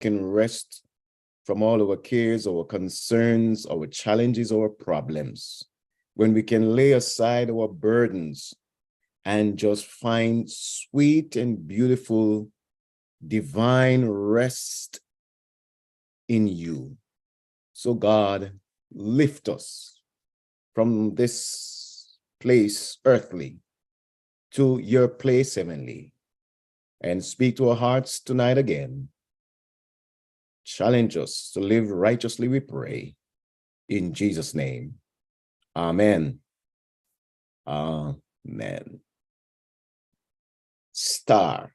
can rest from all our cares, our concerns, our challenges, our problems, when we can lay aside our burdens and just find sweet and beautiful divine rest in you. So God, lift us from this place earthly to your place heavenly, and speak to our hearts tonight again. Challenge us to live righteously, we pray. In Jesus' name, amen. Amen. Star.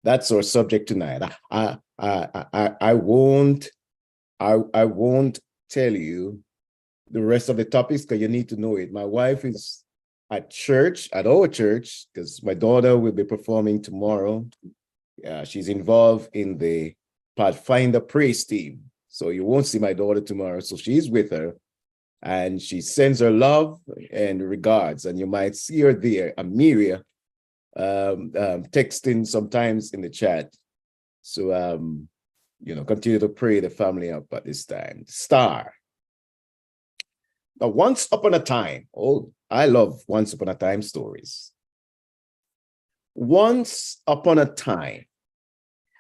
That's our subject tonight. I won't tell you the rest of the topics because you need to know it. My wife is at church, at our church, because my daughter will be performing tomorrow. She's involved in the Pathfinder praise team. So you won't see my daughter tomorrow. So she's with her and she sends her love and regards. And you might see her there, Amiria, texting sometimes in the chat. So, continue to pray the family up at this time. Star. Now, once upon a time, I love once upon a time stories. Once upon a time,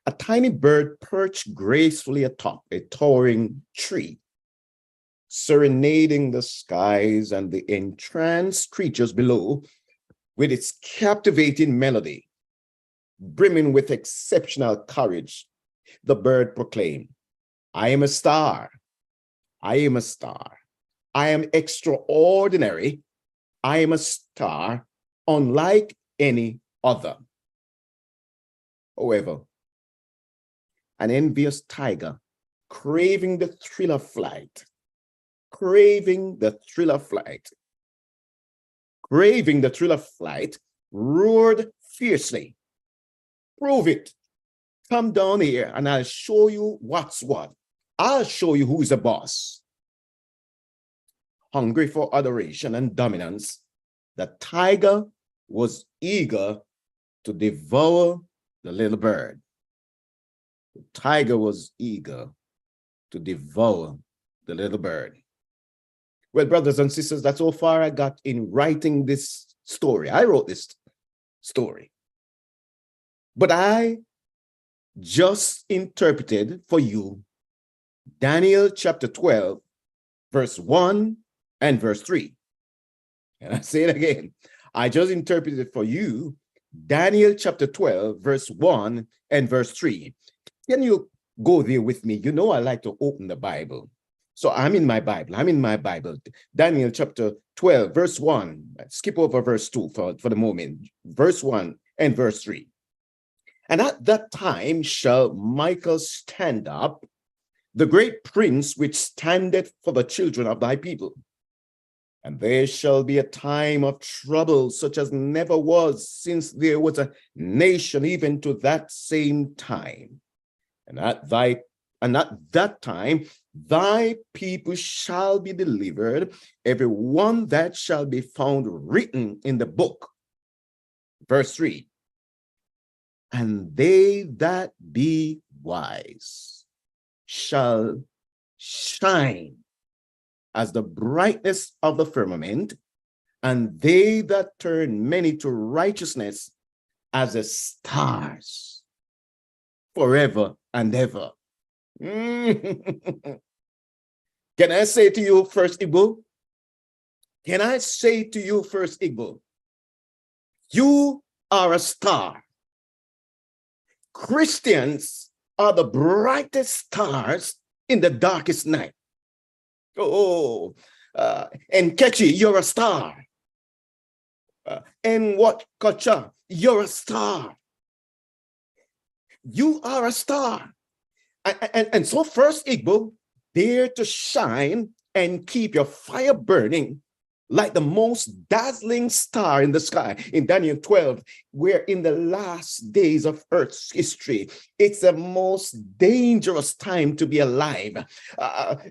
a tiny bird perched gracefully atop a towering tree, serenading the skies and the entranced creatures below with its captivating melody. Brimming with exceptional courage, the bird proclaimed, "I am a star. I am a star. I am extraordinary. I am a star, unlike any other." However, an envious tiger, craving the thrill of flight, roared fiercely. "Prove it. Come down here and I'll show you what's what. I'll show you who's the boss." Hungry for adoration and dominance, the tiger was eager to devour the little bird. The tiger was eager to devour the little bird. Well, brothers and sisters, that's how far I got in writing this story. I wrote this story. But I just interpreted for you Daniel chapter 12, verse 1 and verse 3. And I say it again. I just interpreted for you Daniel chapter 12, verse 1 and verse 3. Can you go there with me? You know I like to open the Bible. So I'm in my Bible. Daniel chapter 12, verse 1. Skip over verse 2 for the moment. Verse 1 and verse 3. "And at that time shall Michael stand up, the great prince which standeth for the children of thy people. And there shall be a time of trouble such as never was since there was a nation even to that same time. And at that time thy people shall be delivered, every one that shall be found written in the book." Verse 3. "And they that be wise shall shine as the brightness of the firmament, and they that turn many to righteousness as the stars forever and ever." Can I say to you, FirstIgbo? Can I say to you, FirstIgbo? You are a star. Christians are the brightest stars in the darkest night. And Ketchy, you're a star. And what Kocha, you're a star. You are a star. And so FirstIgbo, dare to shine and keep your fire burning like the most dazzling star in the sky. In Daniel 12, where in the last days of Earth's history, it's the most dangerous time to be alive.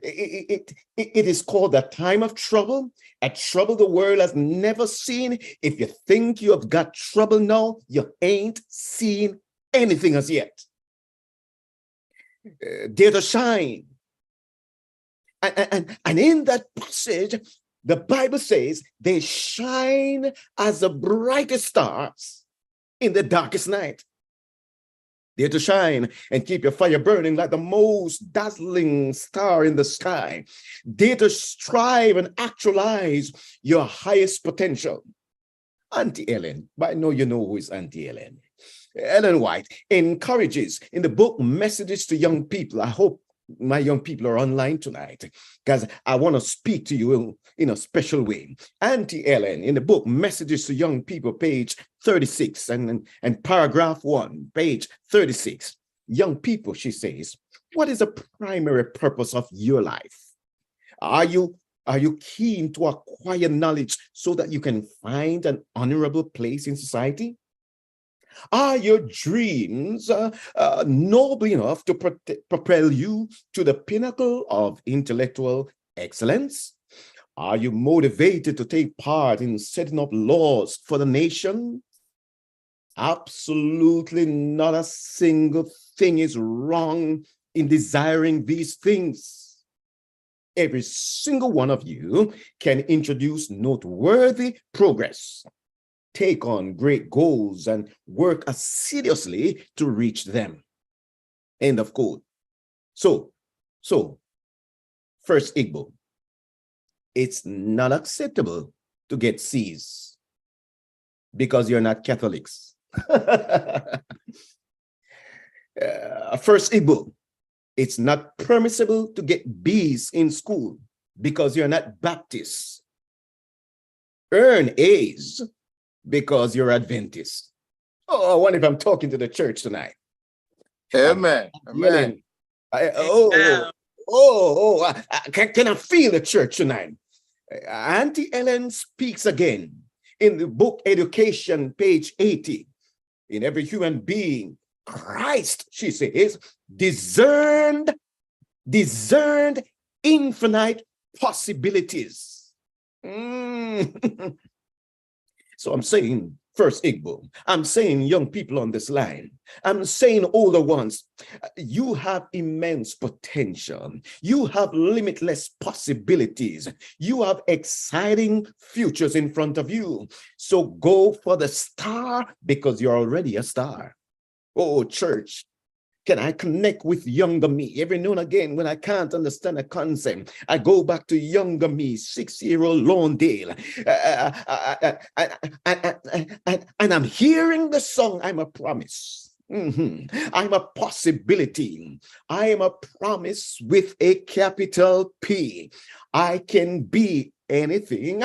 It is called the time of trouble, a trouble the world has never seen. If you think you have got trouble now, you ain't seen anything as yet. Dare to shine. And in that passage, the Bible says they shine as the brightest stars in the darkest night. Dare to shine and keep your fire burning like the most dazzling star in the sky. Dare to strive and actualize your highest potential. Auntie Ellen, but I know you know who is Auntie Ellen. Ellen White encourages in the book Messages to Young People. I hope my young people are online tonight because I want to speak to you in a special way. Auntie Ellen, in the book Messages to Young People, page 36 and paragraph 1, page 36. Young people, she says, what is the primary purpose of your life? Are you keen to acquire knowledge so that you can find an honorable place in society? Are your dreams noble enough to propel you to the pinnacle of intellectual excellence? Are you motivated to take part in setting up laws for the nation? Absolutely not a single thing is wrong in desiring these things. Every single one of you can introduce noteworthy progress, take on great goals, and work assiduously to reach them. End of quote. So, FirstIgbo, it's not acceptable to get C's because you're not Catholics. FirstIgbo, it's not permissible to get B's in school because you're not Baptist. Earn A's because you're Adventist. Oh, I wonder if I'm talking to the church tonight. Amen. Amen. Can I feel the church tonight? Auntie Ellen speaks again in the book Education, page 80. In every human being, Christ, she says, discerned infinite possibilities. So I'm saying, FirstIgbo, I'm saying young people on this line, I'm saying older ones, you have immense potential. You have limitless possibilities. You have exciting futures in front of you. So go for the star because you're already a star. Oh, church, can I connect with younger me? Every now and again, when I can't understand a concept, I go back to younger me, 6-year-old Lawndale. And I'm hearing the song, I'm a promise. I'm a possibility. I am a promise with a capital P. I can be anything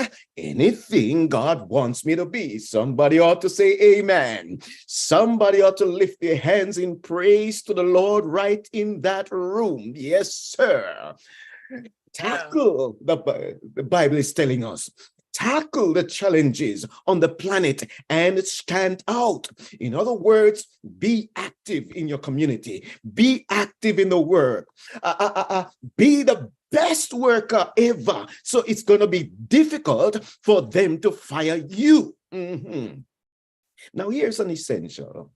God wants me to be. Somebody ought to say amen. Somebody ought to lift their hands in praise to the Lord right in that room. Yes, sir. Tackle, the Bible is telling us, tackle the challenges on the planet and stand out. In other words, be active in your community. Be active in the work. Be the best worker ever. So it's going to be difficult for them to fire you. Now, here's an essential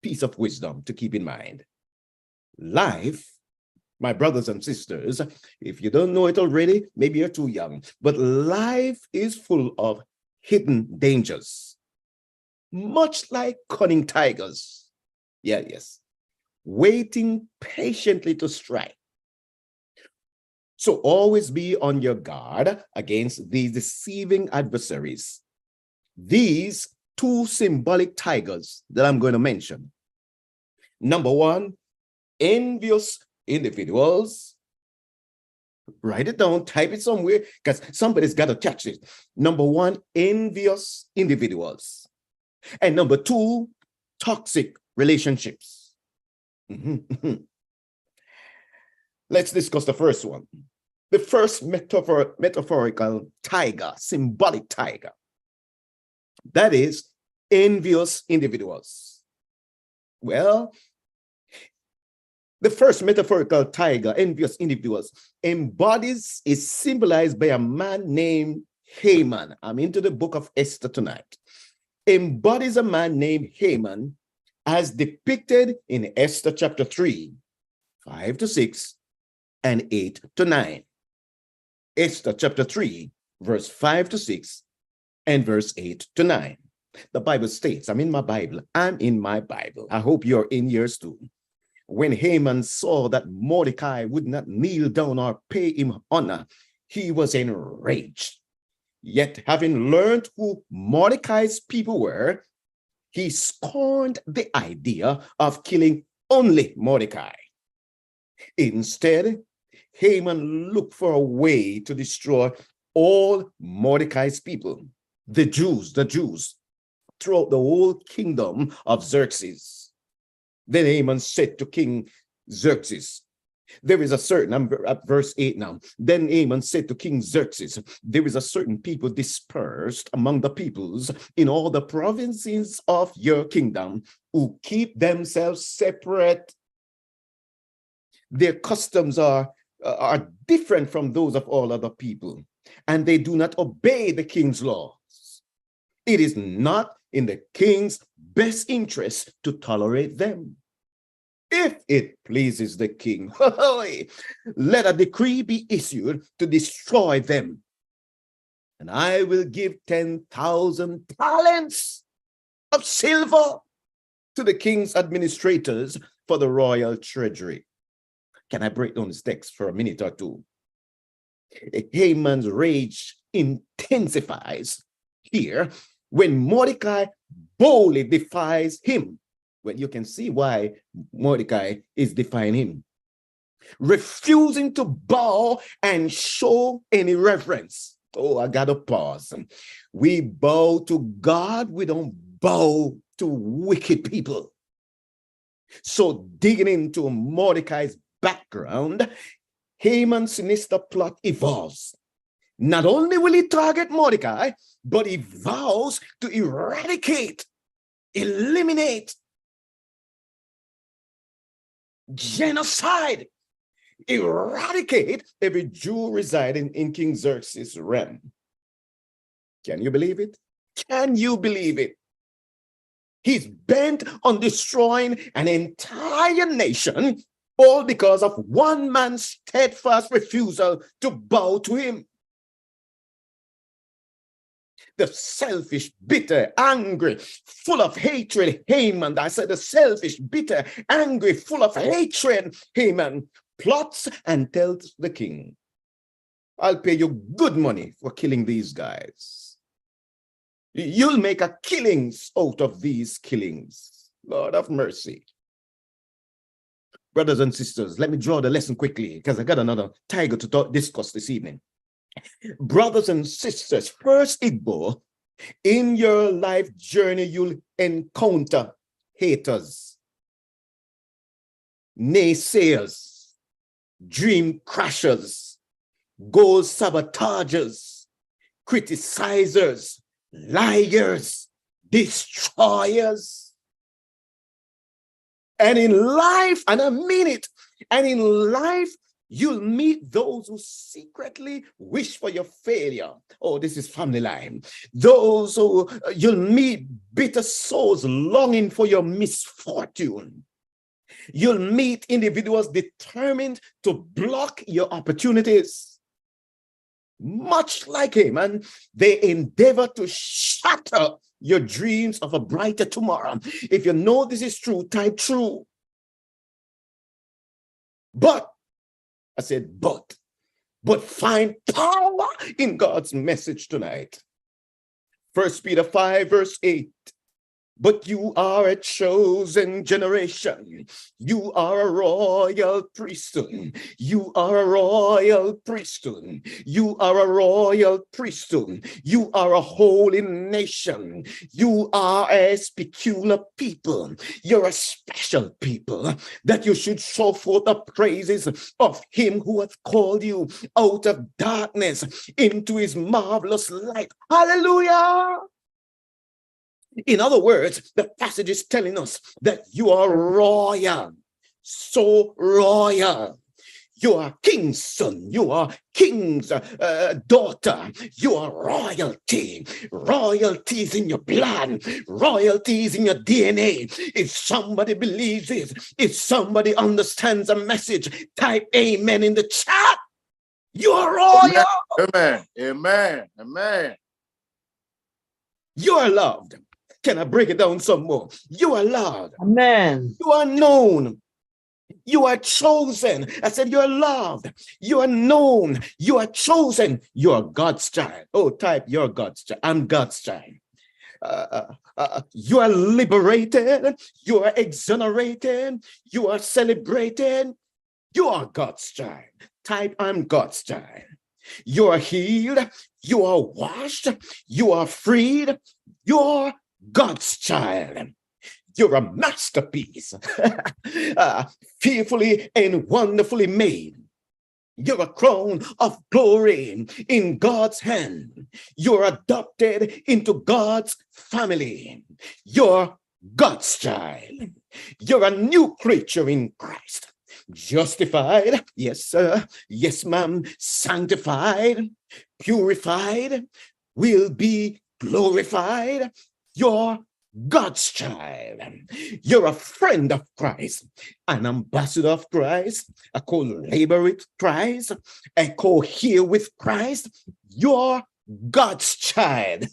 piece of wisdom to keep in mind. Life, my brothers and sisters, if you don't know it already, maybe you're too young, but life is full of hidden dangers, much like cunning tigers. Yes, waiting patiently to strike. So always be on your guard against these deceiving adversaries. These two symbolic tigers that I'm going to mention. Number one, envious individuals. Write it down, type it somewhere, because somebody's got to catch it. Number one, envious individuals. And number two, toxic relationships. Let's discuss the first one. The first metaphorical tiger, symbolic tiger. That is envious individuals. Well, the first metaphorical tiger, envious individuals, is symbolized by a man named Haman. I'm into the book of Esther tonight. Embodies a man named Haman as depicted in Esther chapter 3. 5 to 6 and 8 to 9. Esther chapter 3, verse 5 to 6 and verse 8 to 9. The Bible states, I'm in my Bible. I hope you're in yours too. When Haman saw that Mordecai would not kneel down or pay him honor, he was enraged. Yet, having learned who Mordecai's people were, he scorned the idea of killing only Mordecai. Instead, Haman looked for a way to destroy all Mordecai's people, the Jews, throughout the whole kingdom of Xerxes. Then Haman said to King Xerxes, there is a certain, I'm at verse 8 now. Then Haman said to King Xerxes, there is a certain people dispersed among the peoples in all the provinces of your kingdom who keep themselves separate. Their customs are different from those of all other people, and they do not obey the king's laws. It is not in the king's best interest to tolerate them. If it pleases the king, let a decree be issued to destroy them. And I will give 10,000 talents of silver to the king's administrators for the royal treasury. Can I break down this text for a minute or two? Haman's rage intensifies here when Mordecai boldly defies him. Well, you can see why Mordecai is defying him. Refusing to bow and show any reverence. Oh, I gotta pause. We bow to God, we don't bow to wicked people. So digging into Mordecai's background, Haman's sinister plot evolves. Not only will he target Mordecai, but he vows to eradicate, eliminate, genocide, eradicate every Jew residing in King Xerxes' realm. Can you believe it? Can you believe it? He's bent on destroying an entire nation, all because of one man's steadfast refusal to bow to him. The selfish, bitter, angry, full of hatred Haman, I said the selfish, bitter, angry, full of hatred Haman plots and tells the king, I'll pay you good money for killing these guys. You'll make a killings out of these killings. Lord of mercy. Brothers and sisters, let me draw the lesson quickly because I got another tiger to discuss this evening. Brothers and sisters, FirstIgbo, in your life journey, you'll encounter haters, naysayers, dream crashers, goal sabotagers, criticizers, liars, destroyers. And in life, and I mean it, and in life, you'll meet those who secretly wish for your failure. Oh, this is family line. Those who you'll meet bitter souls longing for your misfortune. You'll meet individuals determined to block your opportunities. Much like him, and they endeavor to shatter your dreams of a brighter tomorrow. If you know this is true, type true. But I said, but find power in God's message tonight. 1 Peter 5, verse 8. But you are a chosen generation. You are a royal priesthood. You are a royal priesthood. You are a royal priesthood. You are a holy nation. You are a peculiar people. You're a special people that you should show forth the praises of him who hath called you out of darkness into his marvelous light. Hallelujah. In other words, the passage is telling us that you are royal, so royal. You are king's son. You are king's daughter. You are royalty. Royalty is in your blood. Royalty is in your DNA. If somebody believes this, if somebody understands the message, type amen in the chat. You are royal. Amen. Amen. Amen. You are loved. Can I break it down some more? You are loved. Amen. You are known. You are chosen. I said you are loved. You are known. You are chosen. You are God's child. Oh, type you're God's child. I'm God's child. You are liberated. You are exonerated. You are celebrated. You are God's child. Type I'm God's child. You are healed. You are washed. You are freed. You're God's child. You're a masterpiece, fearfully and wonderfully made. You're a crown of glory in God's hand. You're adopted into God's family. You're God's child. You're a new creature in Christ. Justified, yes, sir. Yes, ma'am. Sanctified, purified, will be glorified. You're God's child. You're a friend of Christ, an ambassador of Christ, a co-laborer with Christ, a co-heir with Christ. You're God's child.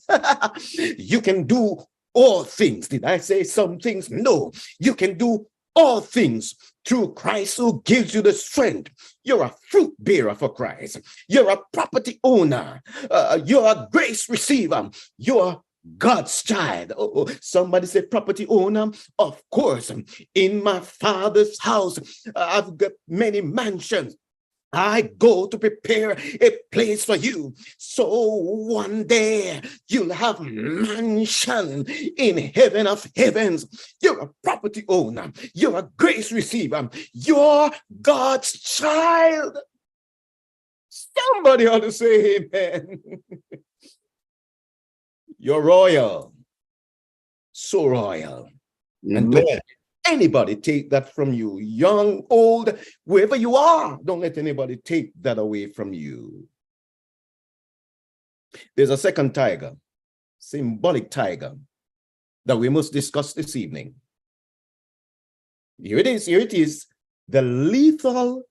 You can do all things. Did I say some things? No, you can do all things through Christ who gives you the strength. You're a fruit bearer for Christ. You're a property owner. You're a grace receiver. You're God's child. Oh, somebody say property owner. Of course, in my Father's house, I've got many mansions. I go to prepare a place for you. So one day you'll have mansion in heaven of heavens. You're a property owner. You're a grace receiver. You're God's child. Somebody ought to say amen. You're royal. So royal. And don't let anybody take that from you. Young, old, wherever you are, don't let anybody take that away from you. There's a second tiger, symbolic tiger, that we must discuss this evening. Here it is. Here it is. The lethal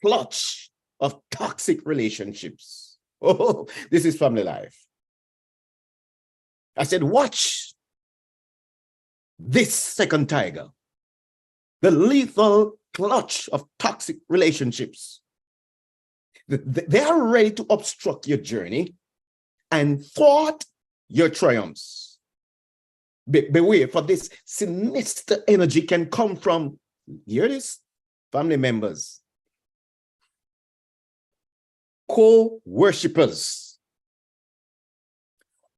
clutch of toxic relationships. Oh, this is family life. I said, watch this second tiger. The lethal clutch of toxic relationships. They are ready to obstruct your journey and thwart your triumphs. Beware, for this sinister energy can come from, here it is, family members, co-worshippers,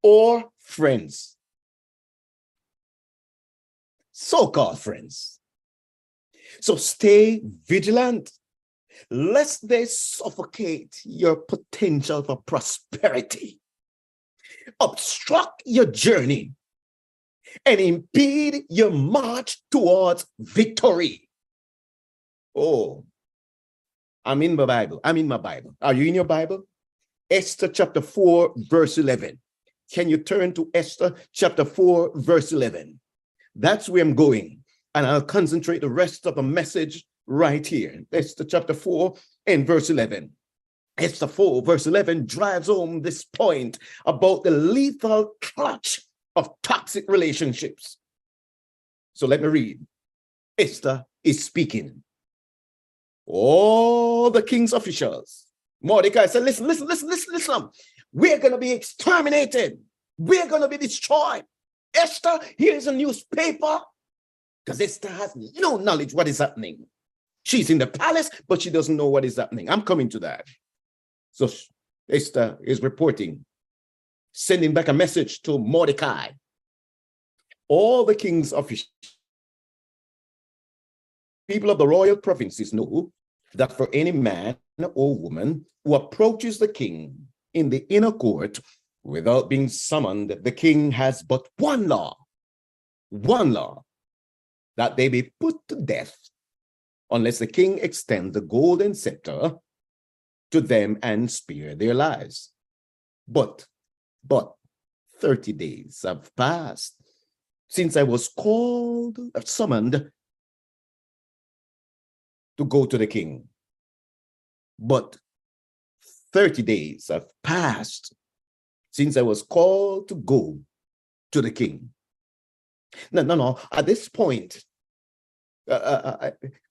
or friends, so-called friends. So stay vigilant, lest they suffocate your potential for prosperity, obstruct your journey, and impede your march towards victory. Oh, I'm in my Bible. I'm in my Bible. Are you in your Bible? Esther chapter 4, verse 11. Can you turn to Esther chapter 4, verse 11? That's where I'm going. And I'll concentrate the rest of the message right here. Esther chapter 4 and verse 11. Esther 4, verse 11 drives home this point about the lethal clutch of toxic relationships. So let me read. Esther is speaking. All the king's officials. Mordecai said, listen. We're going to be exterminated. We're going to be destroyed. Esther, here's a newspaper. Because Esther has no knowledge what is happening. She's in the palace, but she doesn't know what is happening. I'm coming to that. So Esther is reporting, sending back a message to Mordecai. All the king's officials, people of the royal provinces know that for any man or woman who approaches the king in the inner court without being summoned, the king has but one law, that they be put to death unless the king extends the golden scepter to them and spare their lives. But 30 days have passed since I was summoned to go to the king. But 30 days have passed since I was called to go to the king. No. At this point,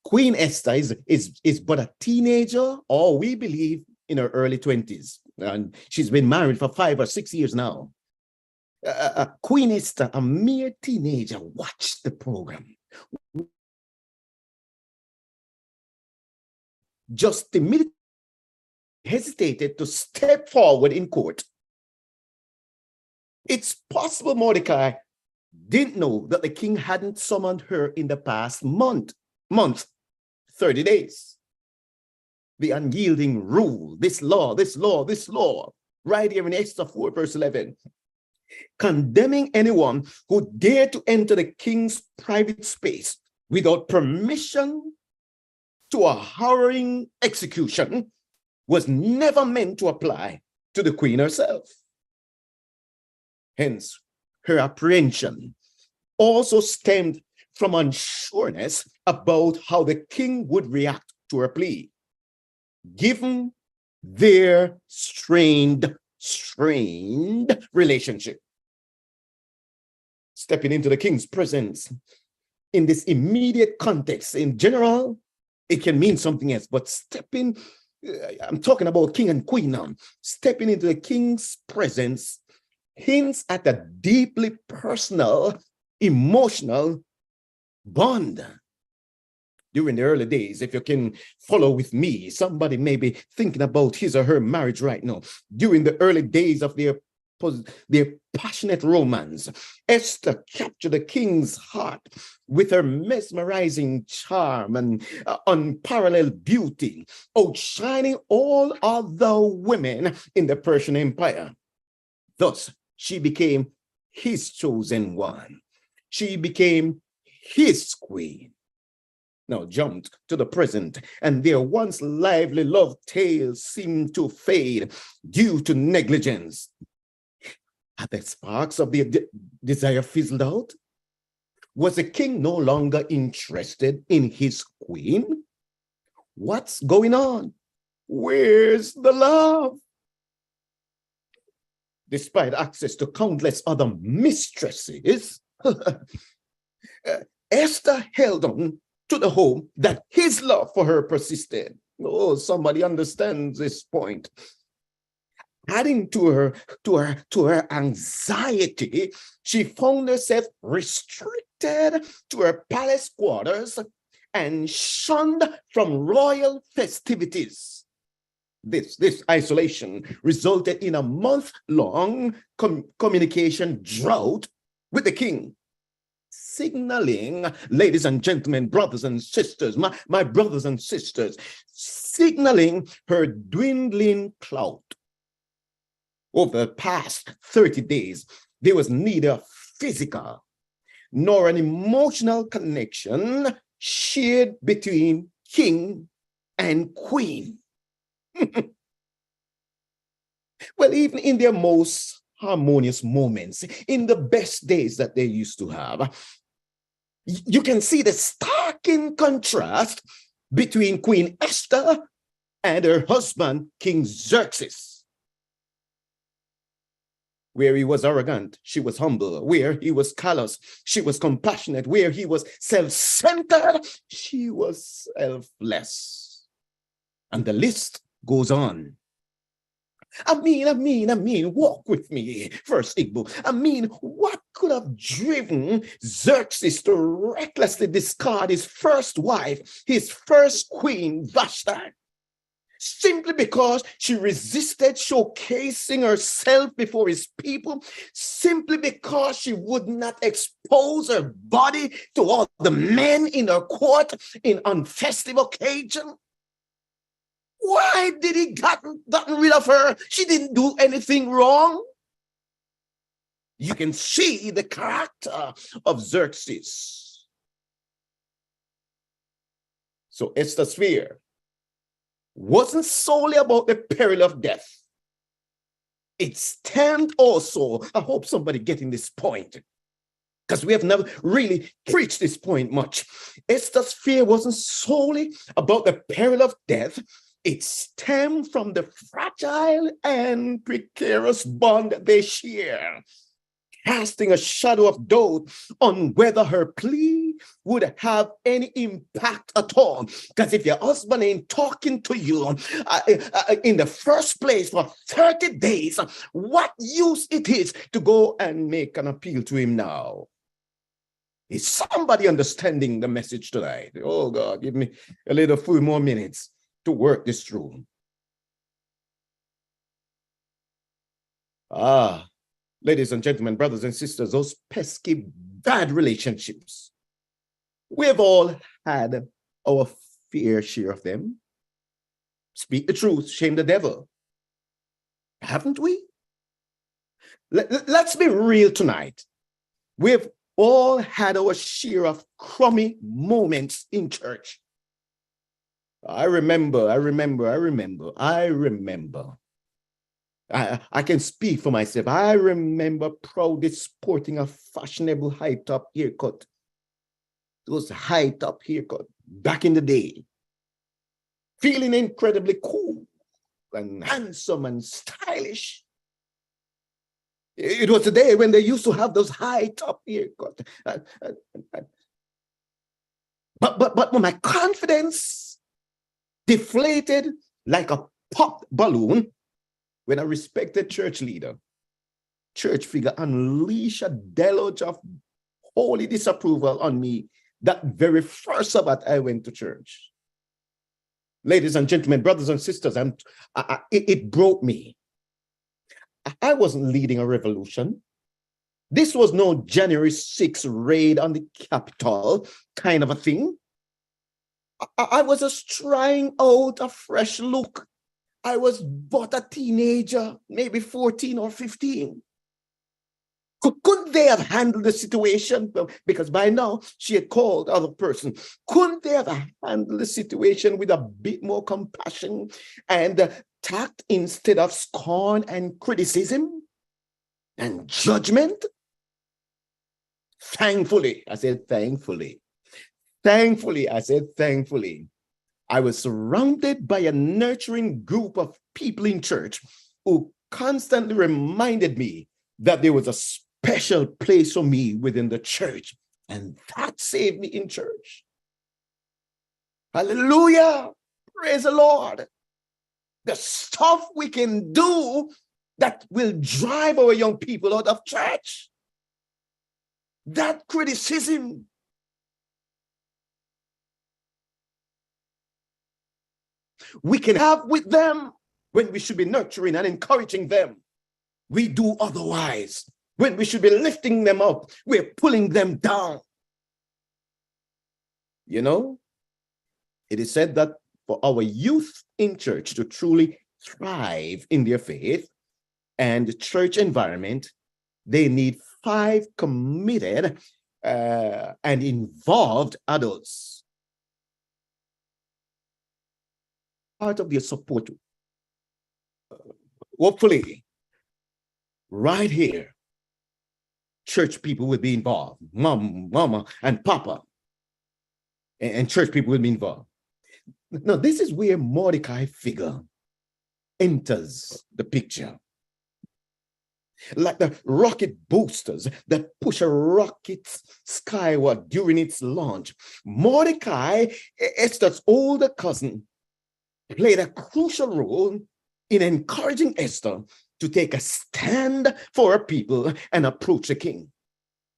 Queen Esther is but a teenager, or we believe in her early 20s. And she's been married for 5 or 6 years now. Queen Esther, a mere teenager, watched the program. Just immediately hesitated to step forward in court. It's possible Mordecai didn't know that the king hadn't summoned her in the past month, 30 days. The unyielding rule, this law, right here in Esther 4, verse 11, condemning anyone who dared to enter the king's private space without permission to a harrowing execution, was never meant to apply to the queen herself. Hence, her apprehension also stemmed from unsureness about how the king would react to her plea, given their strained relationship. Stepping into the king's presence in this immediate context, in general, it can mean something else, but I'm talking about king and queen now. Stepping into the king's presence hints at a deeply personal, emotional bond. During the early days, if you can follow with me, somebody may be thinking about his or her marriage right now. During the early days of their passionate romance, Esther captured the king's heart with her mesmerizing charm and unparalleled beauty, outshining all other women in the Persian Empire. Thus, she became his chosen one. She became his queen. Now jumped to the present, and their once lively love tales seemed to fade due to negligence. Had the sparks of their desire fizzled out? Was the king no longer interested in his queen? What's going on? Where's the love? Despite access to countless other mistresses, Esther held on to the hope that his love for her persisted. Oh, somebody understands this point. Adding to her anxiety, she found herself restricted to her palace quarters and shunned from royal festivities. This isolation resulted in a month-long communication drought with the king, signaling, ladies and gentlemen, brothers and sisters, my brothers and sisters, signaling her dwindling clout. Over the past 30 days, there was neither a physical nor an emotional connection shared between king and queen. Well, even in their most harmonious moments, in the best days that they used to have, you can see the stark contrast between Queen Esther and her husband, King Xerxes. Where he was arrogant, she was humble. Where he was callous, she was compassionate. Where he was self-centered, she was selfless. And the list goes on. I mean, walk with me, FirstIgbo. I mean, what could have driven Xerxes to recklessly discard his first wife, his first queen, Vashti? Simply because she resisted showcasing herself before his people, simply because she would not expose her body to all the men in her court in unfestive occasion. Why did he gotten rid of her? She didn't do anything wrong. You can see the character of Xerxes. So Esther's fear wasn't solely about the peril of death. It stemmed also, I hope somebody getting this point, because we have never really preached this point much. Esther's fear wasn't solely about the peril of death. It stemmed from the fragile and precarious bond they share, casting a shadow of doubt on whether her plea would have any impact at all. Because if your husband ain't talking to you in the first place for 30 days, what use it is to go and make an appeal to him now? Is somebody understanding the message tonight? Oh God, give me a little few more minutes to work this through. Ladies and gentlemen, brothers and sisters, those pesky bad relationships, we've all had our fair share of them. Speak the truth, shame the devil. Haven't we? Let's be real tonight. We've all had our share of crummy moments in church. I remember. I can speak for myself. I remember proudly sporting a fashionable high-top haircut. Those high-top haircut back in the day. Feeling incredibly cool and handsome and stylish. It was the day when they used to have those high-top haircut. But when my confidence deflated like a popped balloon, when a respected church leader, church figure, unleashed a deluge of holy disapproval on me that very first Sabbath I went to church. Ladies and gentlemen, brothers and sisters, it broke me. I wasn't leading a revolution. This was no January 6th raid on the Capitol kind of a thing. I was just trying out a fresh look. I was but a teenager, maybe 14 or 15. Couldn't they have handled the situation? Because by now she had called other person. Couldn't they have handled the situation with a bit more compassion and tact instead of scorn and criticism and judgment? Thankfully, I said thankfully. Thankfully, I said thankfully. I was surrounded by a nurturing group of people in church who constantly reminded me that there was a special place for me within the church, and that saved me in church. Hallelujah! Praise the Lord. The stuff we can do that will drive our young people out of church. That criticism. We can have with them when we should be nurturing and encouraging them. We do otherwise. When we should be lifting them up, we're pulling them down. You know, it is said that for our youth in church to truly thrive in their faith and church environment, they need 5 committed and involved adults. Part of their support. Hopefully, right here, church people will be involved. Mama, and Papa. And church people will be involved. Now, this is where Mordecai figure enters the picture. Like the rocket boosters that push a rocket skyward during its launch, Mordecai, Esther's older cousin, played a crucial role in encouraging Esther to take a stand for her people and approach the king.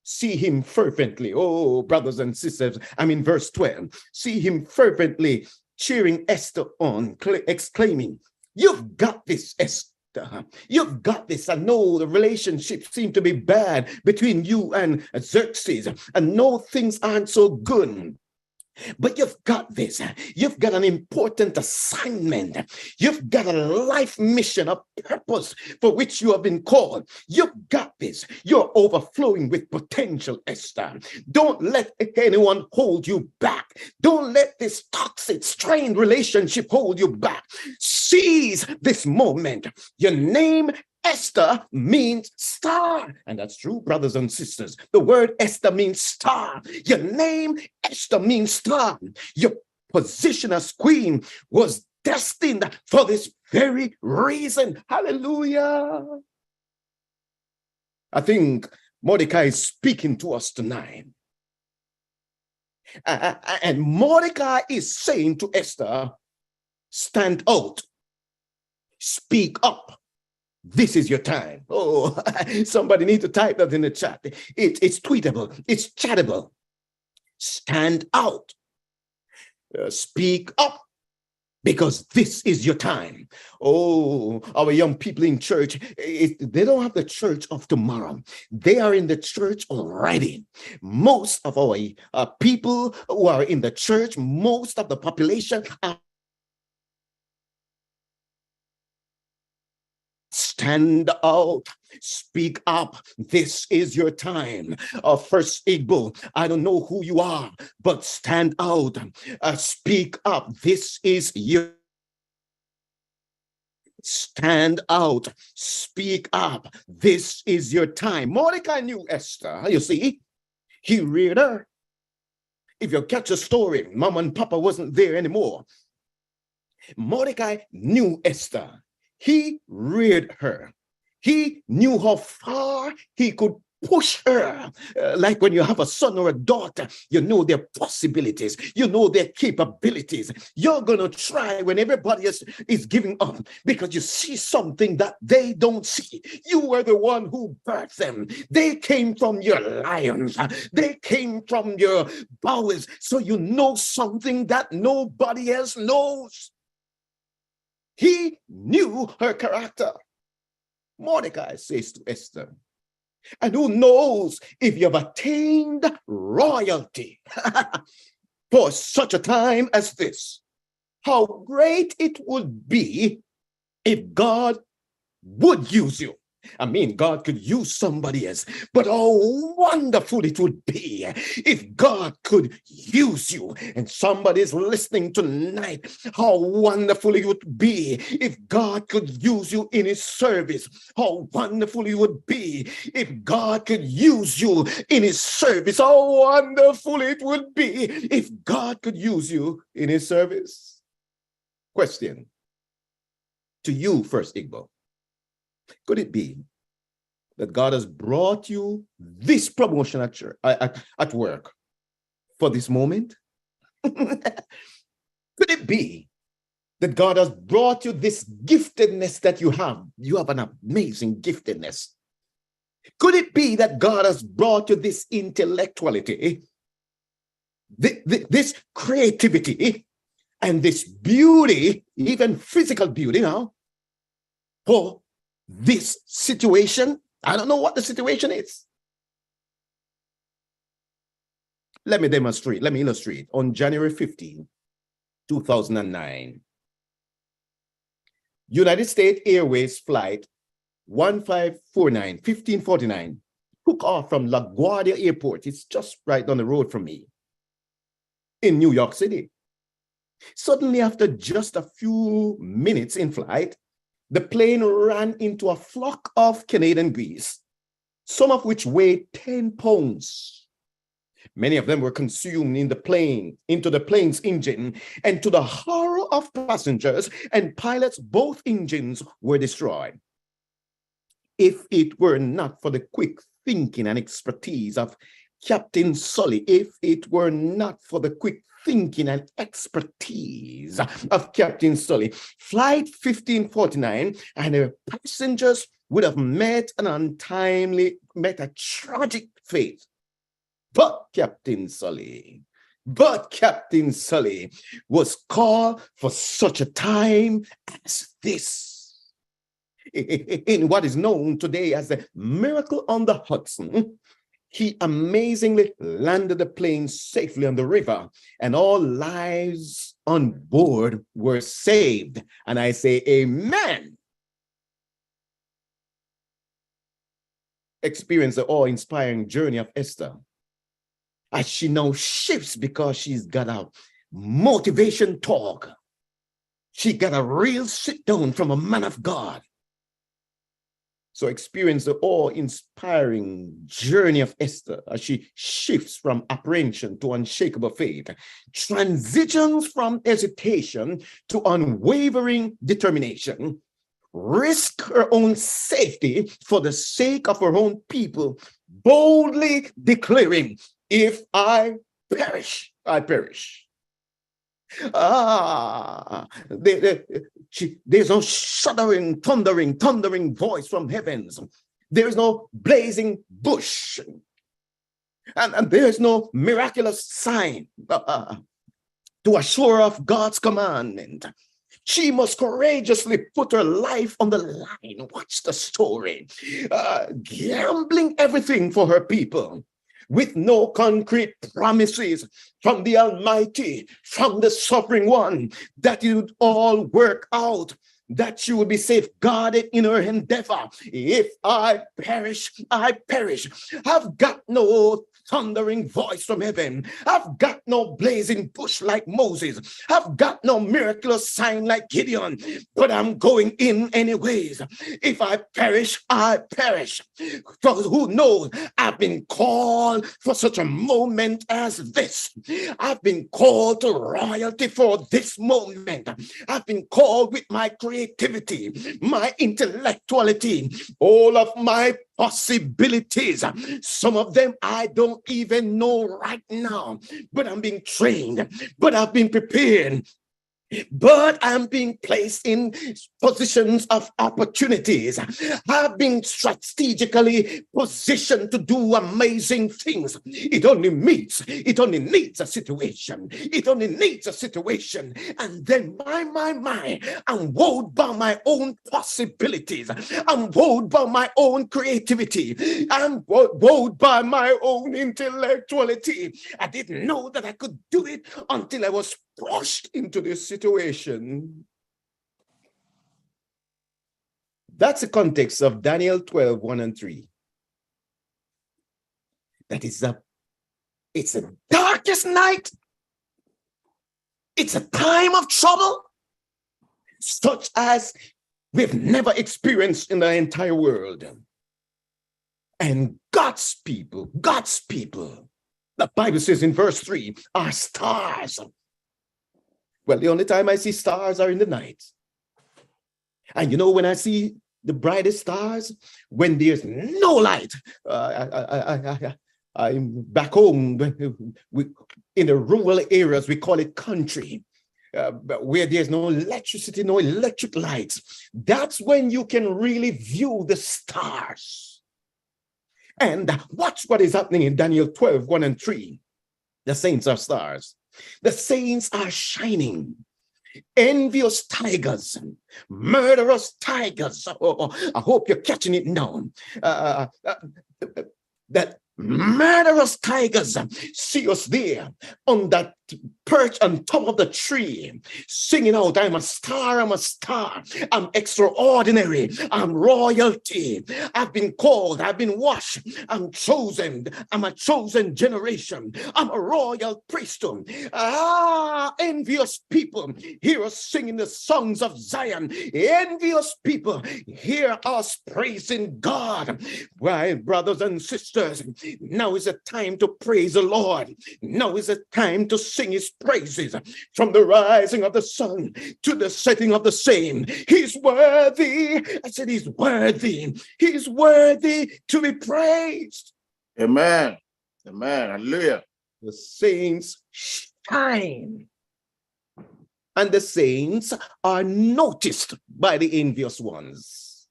See him fervently, oh, brothers and sisters, I'm in verse 12. See him fervently cheering Esther on, exclaiming, "You've got this, Esther. You've got this. I know the relationship seemed to be bad between you and Xerxes. I know things aren't so good. But you've got this. You've got an important assignment. You've got a life mission, a purpose for which you have been called. You've got this. You're overflowing with potential, Esther. Don't let anyone hold you back. Don't let this toxic, strained relationship hold you back. Seize this moment. Your name Esther means star. And that's true, brothers and sisters. The word Esther means star. Your name, Esther, means star. Your position as queen was destined for this very reason. Hallelujah. I think Mordecai is speaking to us tonight. And Mordecai is saying to Esther, stand out, speak up. This is your time. Oh, somebody need to type that in the chat. It's tweetable. It's chattable. Stand out. Speak up. Because this is your time. Oh, our young people in church, they don't have the church of tomorrow. They are in the church already. Most of our people who are in the church, most of the population are. Stand out, speak up. This is your time. FirstIgbo, I don't know who you are, but stand out, speak up. This is your. Stand out, speak up. This is your time. Mordecai knew Esther. You see, he reared her. If you catch a story, Mom and Papa wasn't there anymore. Mordecai knew Esther. He reared her. He knew how far he could push her. Like when you have a son or a daughter, you know their possibilities, you know their capabilities. You're going to try when everybody else is giving up because you see something that they don't see. You were the one who birthed them. They came from your lions. They came from your bowels. So you know something that nobody else knows. He knew her character. Mordecai says to Esther, and who knows if you've attained royalty for such a time as this, how great it would be if God would use you. I mean, God could use somebody else, but how wonderful it would be if God could use you. And somebody's listening tonight, how wonderful it would be if God could use you in his service. How wonderful it would be if God could use you in his service. How wonderful it would be if God could use you in his service. Question to you, FirstIgbo. Could it be that God has brought you this promotion at work for this moment? Could it be that God has brought you this giftedness that you have? You have an amazing giftedness. Could it be that God has brought you this intellectuality, this creativity, and this beauty, even physical beauty now, for this situation? I don't know what the situation is. Let me demonstrate. Let me illustrate. On January 15, 2009, United States Airways flight 1549 took off from LaGuardia Airport. It's just right down the road from me in New York City. Suddenly, after just a few minutes in flight, the plane ran into a flock of Canadian geese, some of which weighed 10 pounds. Many of them were consumed into the plane's engine, and to the horror of passengers and pilots, both engines were destroyed. If it were not for the quick thinking and expertise of Captain Sully, if it were not for the quick thinking and expertise of Captain Sully, Flight 1549 and her passengers would have met a tragic fate. But Captain Sully was called for such a time as this. In what is known today as the Miracle on the Hudson, He amazingly landed the plane safely on the river, and all lives on board were saved. And I say, amen. Experience the awe-inspiring journey of Esther as she now shifts because she's got a motivation talk. She got a real sit down from a man of God. So experience the awe-inspiring journey of Esther as she shifts from apprehension to unshakable faith, transitions from hesitation to unwavering determination, risk her own safety for the sake of her own people, boldly declaring, if I perish, I perish. There's no shuddering, thundering voice from heavens. There's no blazing bush. And there's no miraculous sign to assure of God's commandment. She must courageously put her life on the line. Watch the story. Gambling everything for her people, with no concrete promises from the Almighty, from the Sovereign One, that it would all work out, that she would be safeguarded in her endeavor. If I perish, I perish. I've got no thundering voice from heaven. I've got no blazing bush like Moses. I've got no miraculous sign like Gideon, but I'm going in anyways. If I perish, I perish. For who knows, I've been called for such a moment as this. I've been called to royalty for this moment. I've been called with my creativity, my intellectuality, all of my possibilities. Some of them I don't even know right now, but I'm being trained, but I've been prepared. But I'm being placed in positions of opportunities. I've been strategically positioned to do amazing things. It only needs a situation. It only needs a situation. And then my, I'm wowed by my own possibilities. I'm wowed by my own creativity. I'm wowed by my own intellectuality. I didn't know that I could do it until I was pushed into this situation. That's the context of Daniel 12, 1 and 3. That is it's the darkest night. It's a time of trouble, such as we've never experienced in the entire world. And God's people, the Bible says in verse 3, are stars. Well, the only time I see stars are in the night. And you know, when I see the brightest stars, when there's no light. I'm back home in the rural areas, we call it country, where there's no electricity, no electric lights. That's when you can really view the stars. And watch what is happening in Daniel 12, 1 and 3. The saints are stars. The saints are shining. Envious tigers, murderous tigers. I hope you're catching it now. That murderous tigers see us there on that perch on top of the tree, singing out, I'm a star, I'm a star, I'm extraordinary, I'm royalty, I've been called, I've been washed, I'm chosen, I'm a chosen generation, I'm a royal priesthood. Envious people hear us singing the songs of Zion. Envious people hear us praising God. Why, brothers and sisters, now is the time to praise the Lord. Now is the time to sing his praises from the rising of the sun to the setting of the same. He's worthy. I said he's worthy. He's worthy to be praised. Amen. Amen. Hallelujah. The saints shine. And the saints are noticed by the envious ones.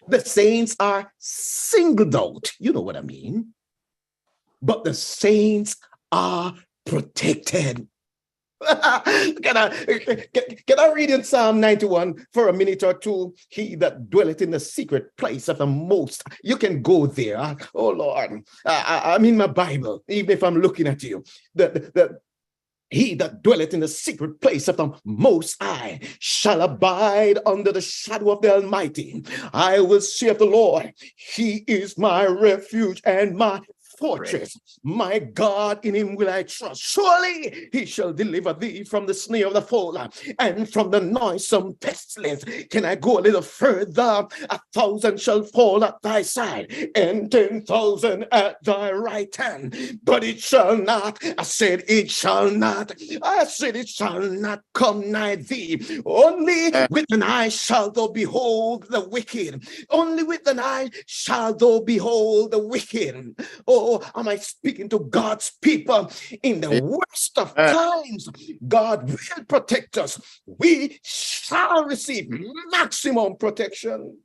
The saints are singled out. You know what I mean? But the saints are protected. Can I read in Psalm 91 for a minute or two? He that dwelleth in the secret place of the Most. You can go there. Oh Lord, I'm in my Bible, even if I'm looking at you. He that dwelleth in the secret place of the Most High shall abide under the shadow of the Almighty. I will say of the Lord, He is my refuge and my fortress. My God, in Him will I trust. Surely He shall deliver thee from the snare of the fowler and from the noisome pestilence. Can I go a little further? 1,000 shall fall at thy side and 10,000 at thy right hand, but it shall not. I said it shall not. I said it shall not come nigh thee. Only with an eye shall thou behold the wicked. Only with an eye shall thou behold the wicked. Oh, am I speaking to God's people? In the worst of times, God will protect us. We shall receive maximum protection.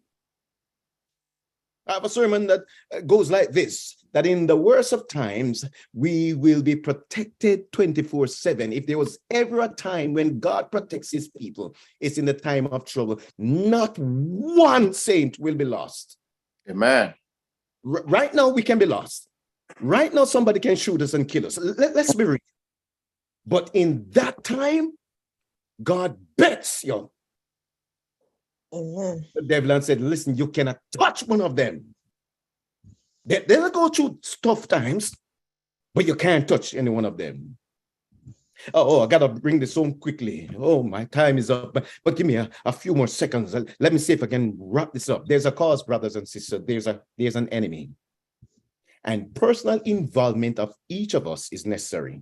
I have a sermon that goes like this, that in the worst of times, we will be protected 24/7. If there was ever a time when God protects His people, it's in the time of trouble. Not one saint will be lost. Amen. Right now, we can be lost. Right now, somebody can shoot us and kill us. Let's be real. But in that time, God bets you. Amen. The devil said, listen, you cannot touch one of them. They'll go through tough times, but you can't touch any one of them. Oh, I got to bring this home quickly. Oh, my time is up. But give me a few more seconds. Let me see if I can wrap this up. There's a cause, brothers and sisters. There's an enemy. And personal involvement of each of us is necessary.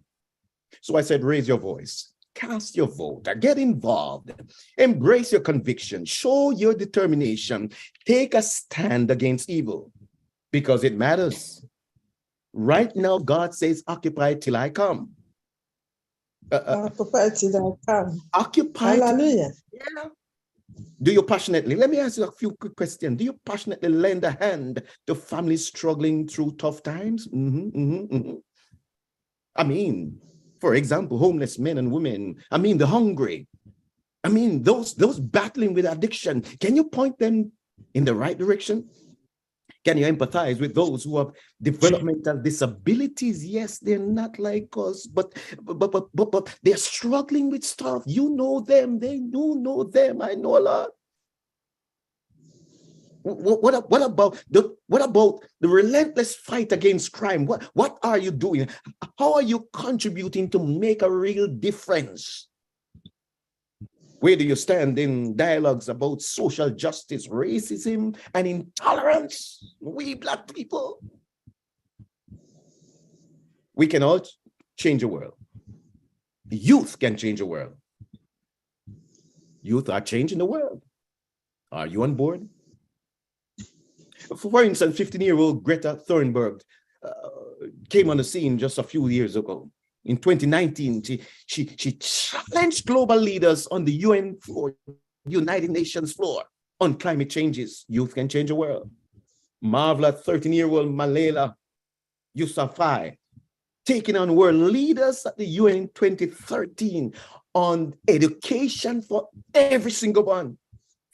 So I said, raise your voice, cast your vote, get involved, embrace your conviction, show your determination, take a stand against evil, because it matters. Right now, God says, occupy till I come. Occupy till I come. Occupy. Hallelujah. Yeah. Do you passionately, let me ask you a few quick questions. Do you passionately lend a hand to families struggling through tough times? I mean, for example, homeless men and women. I mean, the hungry. I mean, those battling with addiction. Can you point them in the right direction? Can you empathize with those who have developmental disabilities? Yes, they're not like us, but they're struggling with stuff. You know them. They know them. I know a lot. What about the relentless fight against crime? What are you doing? How are you contributing to make a real difference? Where do you stand in dialogues about social justice, racism, and intolerance? We Black people. We can all change the world. Youth can change the world. Youth are changing the world. Are you on board? For instance, 15-year-old Greta Thunberg came on the scene just a few years ago. In 2019, she challenged global leaders on the UN floor, United Nations floor, on climate changes. Youth can change the world. Marvelous 13-year-old Malala Yousafzai taking on world leaders at the UN in 2013 on education for every single one.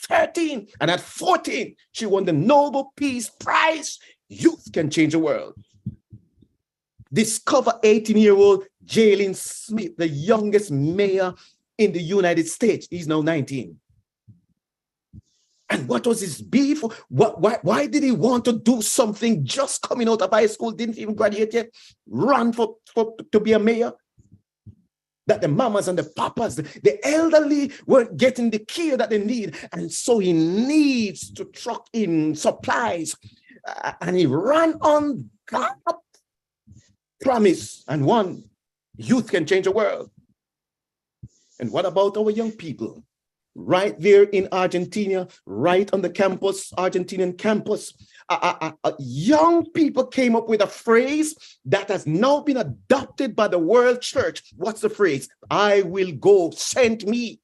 13, and at 14, she won the Nobel Peace Prize. Youth can change the world. Discover 18-year-old Jalen Smith, the youngest mayor in the United States. He's now 19. And what was his beef? Why did he want to do something just coming out of high school, didn't even graduate yet, run to be a mayor? That the mamas and the papas, the elderly weren't getting the care that they need. And so he needs to truck in supplies. And he ran on God promise and won. Youth can change the world. And what about our young people? Right there in Argentina, right on the campus, Argentinian campus, young people came up with a phrase that has now been adopted by the world church. What's the phrase? I will go, send me.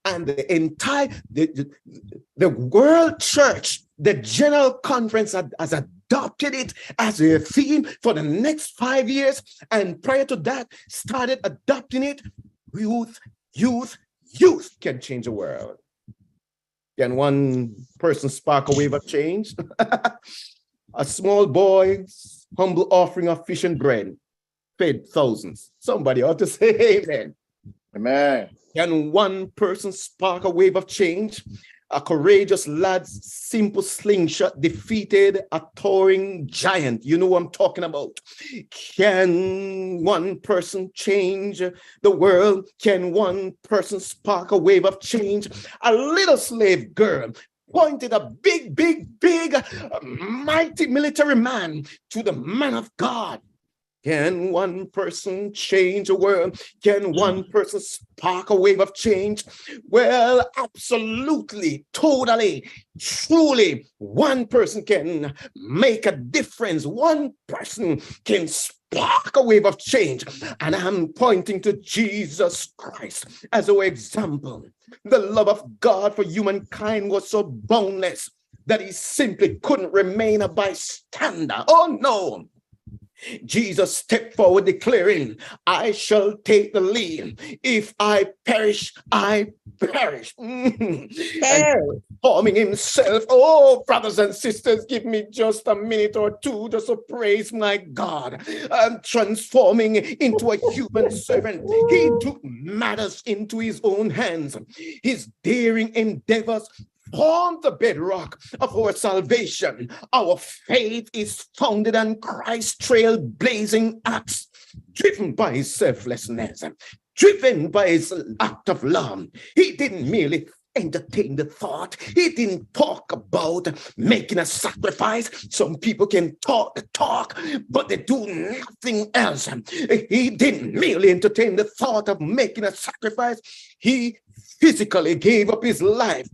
And the entire, the world church, the general conference has adopted it as a theme for the next 5 years. And prior to that, started adopting it youth can change the world. Can one person spark a wave of change? A small boy's humble offering of fish and bread fed thousands. Somebody ought to say amen. Amen. Can one person spark a wave of change? A courageous lad's simple slingshot defeated a towering giant. You know what I'm talking about. Can one person change the world? Can one person spark a wave of change? A little slave girl pointed a big, mighty military man to the man of God. Can one person change the world? Can one person spark a wave of change? Well, absolutely, totally, truly, one person can make a difference. One person can spark a wave of change. And I'm pointing to Jesus Christ as our example. The love of God for humankind was so boundless that he simply couldn't remain a bystander. Oh, no. Jesus stepped forward declaring, I shall take the lead. If I perish, I perish. And forming himself. Oh, brothers and sisters, give me just a minute or two just to praise my God. I'm transforming into a human servant. He took matters into his own hands. His daring endeavors form the bedrock of our salvation. Our faith is founded on Christ's trailblazing acts, driven by his selflessness, driven by his act of love. He didn't merely entertain the thought. He didn't talk about making a sacrifice. Some people can talk the talk, but they do nothing else. He didn't merely entertain the thought of making a sacrifice. He physically gave up his life,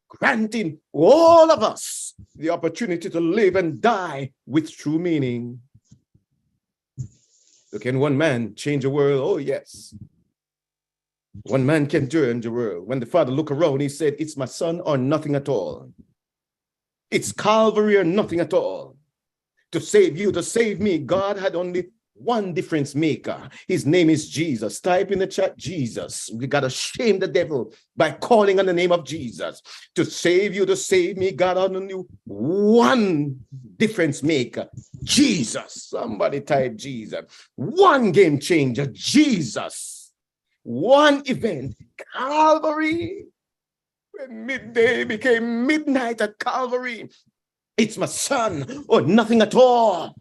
granting all of us the opportunity to live and die with true meaning. So can one man change the world? Oh, yes. One man can turn the world. When the Father looked around, he said, it's my son or nothing at all. It's Calvary or nothing at all. To save you, to save me, God had only one difference maker. His name is Jesus. Type in the chat, Jesus. We got to shame the devil by calling on the name of Jesus. To save you, to save me, God had only one difference maker. Jesus. Somebody type Jesus. One game changer, Jesus. One event, Calvary. When midday became midnight at Calvary, it's my son or nothing at all.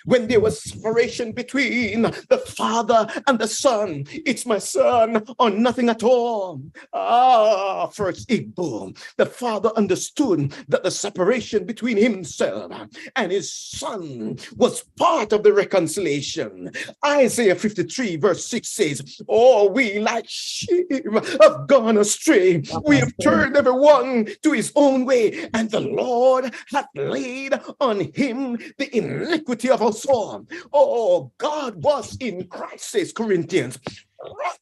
When there was separation between the Father and the Son, it's my son or nothing at all. FirstIgbo. The Father understood that the separation between himself and his Son was part of the reconciliation. Isaiah 53 verse 6 says, oh, we like sheep have gone astray. We have turned everyone to his own way, and the Lord hath laid on him the iniquity of us all. Oh, God was in Christ, says Corinthians,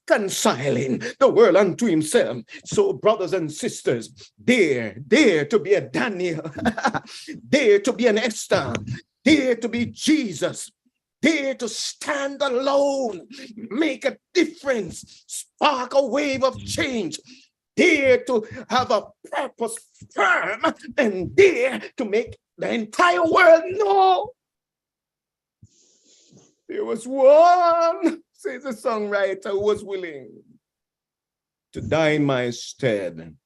reconciling the world unto himself. So, brothers and sisters, dare to be a Daniel, dare to be an Esther, dare to be Jesus, dare to stand alone, make a difference, spark a wave of change, dare to have a purpose firm, and dare to make the entire world know. There was one, says the songwriter, who was willing to die in my stead.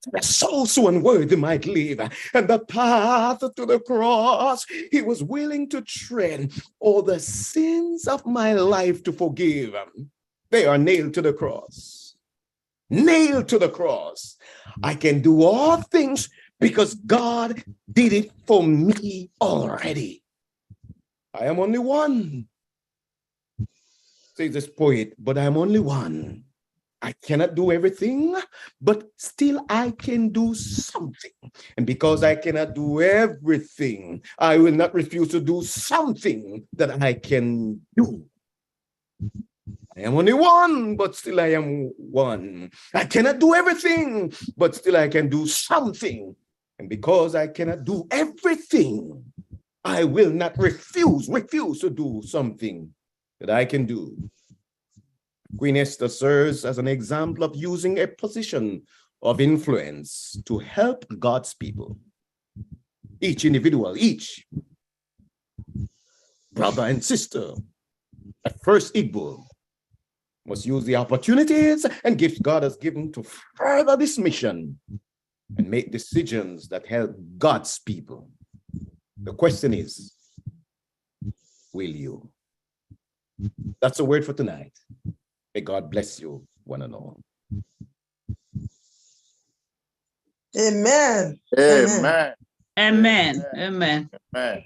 The soul so unworthy might live, and the path to the cross he was willing to tread, all the sins of my life to forgive. They are nailed to the cross. Nailed to the cross. I can do all things because God did it for me already. I am only one, says this poet, but I am only one. I cannot do everything, but still I can do something. And because I cannot do everything, I will not refuse to do something that I can do. I am only one, but still I am one. I cannot do everything, but still I can do something. And because I cannot do everything, I will not refuse to do something that I can do. Queen Esther serves as an example of using a position of influence to help God's people. Each individual, each brother and sister at FirstIgbo must use the opportunities and gifts God has given to further this mission and make decisions that help God's people. The question is, will you? That's a word for tonight. May God bless you, one and all. Amen. Amen. Amen. Amen. Amen.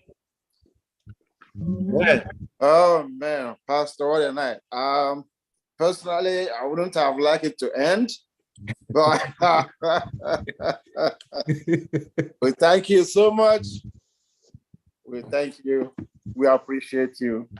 Yeah. Oh man, Pastor, what a night. Personally, I wouldn't have liked it to end, but we thank you so much. We thank you. We appreciate you.